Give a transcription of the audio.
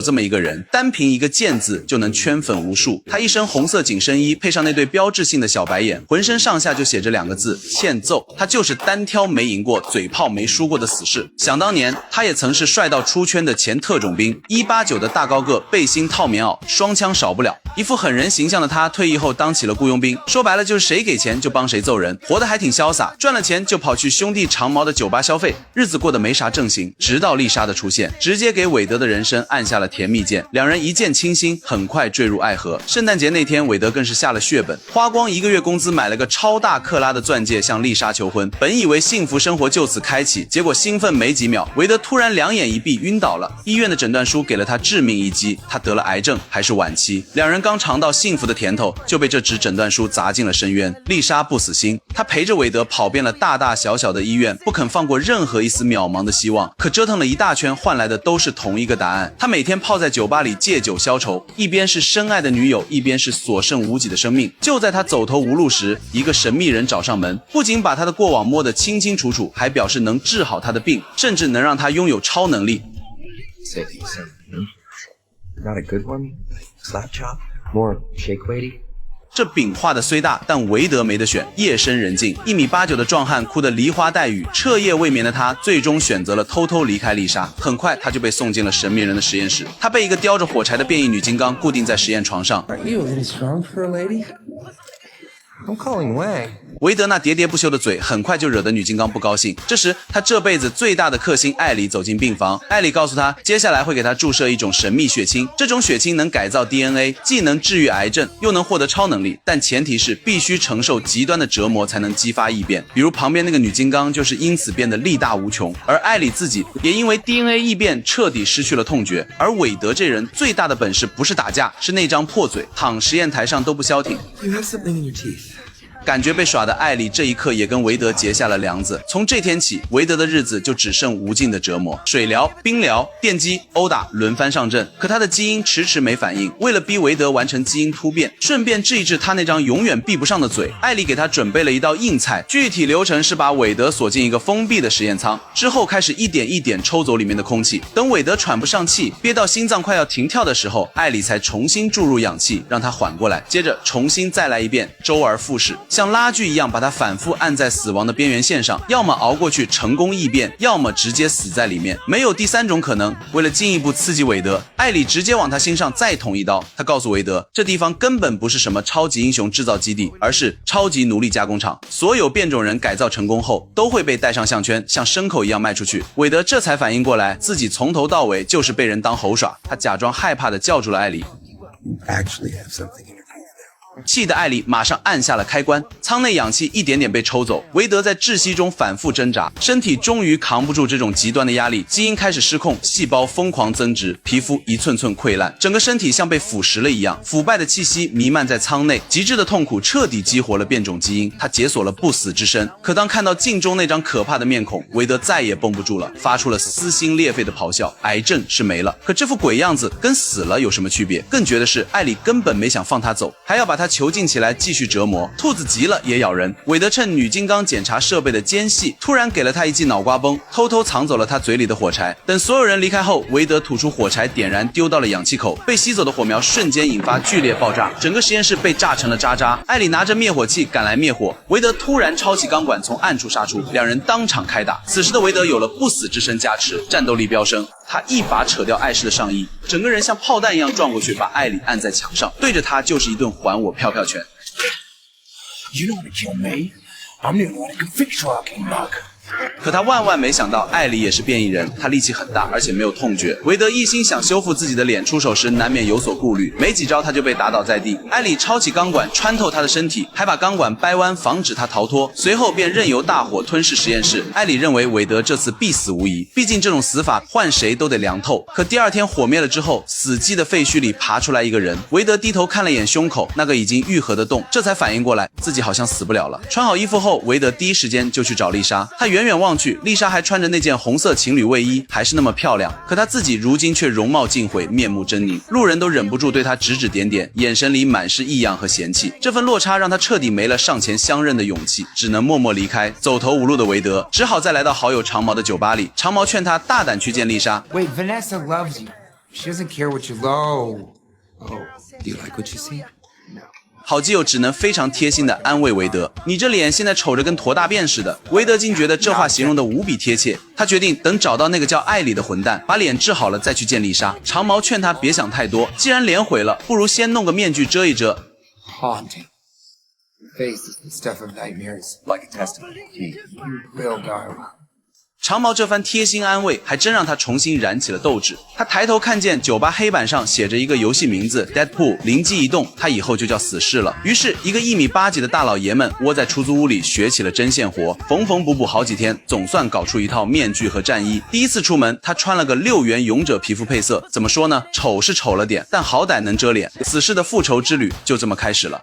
这么一个人，单凭一个剑字就能圈粉无数。他一身红色紧身衣，配上那对标志性的小白眼，浑身上下就写着2个字：欠揍。他就是单挑没赢过、嘴炮没输过的死士。想当年，他也曾是帅到出圈的前特种兵，189的大高个，背心套棉袄，双枪少不了。一副狠人形象的他，退役后当起了雇佣兵，说白了就是谁给钱就帮谁揍人，活得还挺潇洒。赚了钱就跑去兄弟长毛的酒吧消费，日子过得没啥正形。直到丽莎的出现，直接给韦德的人生按下了甜蜜键，两人一见倾心，很快坠入爱河。圣诞节那天，韦德更是下了血本，花光1个月工资买了个超大克拉的钻戒向丽莎求婚。本以为幸福生活就此开启，结果兴奋没几秒，韦德突然2眼一闭晕倒了。医院的诊断书给了他致命一击，他得了癌症，还是晚期。两人刚尝到幸福的甜头，就被这纸诊断书砸进了深渊。丽莎不死心，她陪着韦德跑遍了大大小小的医院，不肯放过任何一丝渺茫的希望。可折腾了一大圈，换来的都是同一个答案。他每天泡在酒吧里借酒消愁，一边是深爱的女友，一边是所剩无几的生命。就在他走投无路时，一个神秘人找上门，不仅把他的过往摸得清清楚楚，还表示能治好他的病，甚至能让他拥有超能力。Not a good one? Slap chop? More shake weighty?这饼画的虽大，但韦德没得选。夜深人静，1.89米的壮汉哭得梨花带雨，彻夜未眠的他最终选择了偷偷离开丽莎。很快他就被送进了神秘人的实验室，他被一个叼着火柴的变异女金刚固定在实验床上。 Are you really strong for a lady? I'm calling Wang. 韦德那喋喋不休的嘴很快就惹得女金刚不高兴。这时他这辈子最大的克星艾里走进病房，艾里告诉他接下来会给他注射一种神秘血清，这种血清能改造 DNA， 既能治愈癌症又能获得超能力，但前提是必须承受极端的折磨才能激发异变。比如旁边那个女金刚就是因此变得力大无穷，而艾里自己也因为 DNA 异变彻底失去了痛觉。而韦德这人最大的本事不是打架，是那张破嘴，躺实验台上都不消停。 You have something in your teeth.感觉被耍的艾里这一刻也跟韦德结下了梁子。从这天起，韦德的日子就只剩无尽的折磨，水疗、冰疗、电击、殴打轮番上阵。可他的基因迟迟没反应，为了逼韦德完成基因突变，顺便治一治他那张永远闭不上的嘴，艾里给他准备了一道硬菜。具体流程是把韦德锁进一个封闭的实验舱，之后开始一点一点抽走里面的空气。等韦德喘不上气，憋到心脏快要停跳的时候，艾里才重新注入氧气，让他缓过来，接着重新再来一遍，周而复始。像拉锯一样把他反复按在死亡的边缘线上，要么熬过去成功异变，要么直接死在里面，没有第三种可能。为了进一步刺激韦德，艾里直接往他心上再捅一刀。他告诉韦德，这地方根本不是什么超级英雄制造基地，而是超级奴隶加工厂，所有变种人改造成功后都会被带上项圈，像牲口一样卖出去。韦德这才反应过来，自己从头到尾就是被人当猴耍。他假装害怕地叫住了艾里。 You actually have something in your teeth. 气的艾里马上按下了开关，舱内氧气一点点被抽走。韦德在窒息中反复挣扎，身体终于扛不住这种极端的压力，基因开始失控，细胞疯狂增殖，皮肤一寸寸溃烂，整个身体像被腐蚀了一样，腐败的气息弥漫在舱内，极致的痛苦彻底激活了变种基因，他解锁了不死之身。可当看到镜中那张可怕的面孔，韦德再也绷不住了，发出了撕心裂肺的咆哮。癌症是没了，可这副鬼样子跟死了有什么区别？更绝的是，艾里根本没想放他走，还要把他囚禁起来继续折磨。兔子急了也咬人。韦德趁女金刚检查设备的间隙，突然给了他一记脑瓜崩，偷偷藏走了他嘴里的火柴。等所有人离开后，韦德吐出火柴点燃，丢到了氧气口，被吸走的火苗瞬间引发剧烈爆炸，整个实验室被炸成了渣渣。艾里拿着灭火器赶来灭火，韦德突然抄起钢管从暗处杀出，两人当场开打。此时的韦德有了不死之身加持，战斗力飙升。他一把扯掉艾氏的上衣，整个人像炮弹一样撞过去，把艾里按在墙上，对着他就是一顿还我飘飘拳。 You don't want to kill me. I'm the only one who can fix your fucking mug. 可他万万没想到，艾里也是变异人，他力气很大，而且没有痛觉。韦德一心想修复自己的脸，出手时难免有所顾虑，没几招他就被打倒在地。艾里抄起钢管穿透他的身体，还把钢管掰弯，防止他逃脱。随后便任由大火吞噬实验室。艾里认为韦德这次必死无疑，毕竟这种死法换谁都得凉透。可第二天火灭了之后，死寂的废墟里爬出来一个人。韦德低头看了眼胸口那个已经愈合的洞，这才反应过来自己好像死不了了。穿好衣服后，韦德第一时间就去找丽莎。他远远望去，丽莎还穿着那件红色情侣卫衣，还是那么漂亮。可她自己如今却容貌尽毁，面目狰狞，路人都忍不住对她指指点点，眼神里满是异样和嫌弃。这份落差让她彻底没了上前相认的勇气，只能默默离开。走投无路的韦德只好再来到好友长毛的酒吧里。长毛劝他大胆去见丽莎。 Wait, Vanessa loves you. She doesn't care what you low. Oh, do you like what you see? No. 好基友只能非常贴心的安慰韦德：“你这脸现在瞅着跟坨大便似的。”韦德竟觉得这话形容的无比贴切，他决定等找到那个叫艾里的混蛋，把脸治好了再去见丽莎。长毛劝他别想太多，既然脸毁了，不如先弄个面具遮一遮。Haunting. Face is the stuff of nightmares. Like a testament. You real guy. 长毛这番贴心安慰，还真让他重新燃起了斗志。他抬头看见酒吧黑板上写着一个游戏名字 Deadpool， 灵机一动，他以后就叫死侍了。于是，一个1米8几的大老爷们窝在出租屋里学起了针线活，缝缝补补好几天，总算搞出一套面具和战衣。第一次出门，他穿了个6元勇者皮肤配色，怎么说呢？丑是丑了点，但好歹能遮脸。死侍的复仇之旅就这么开始了。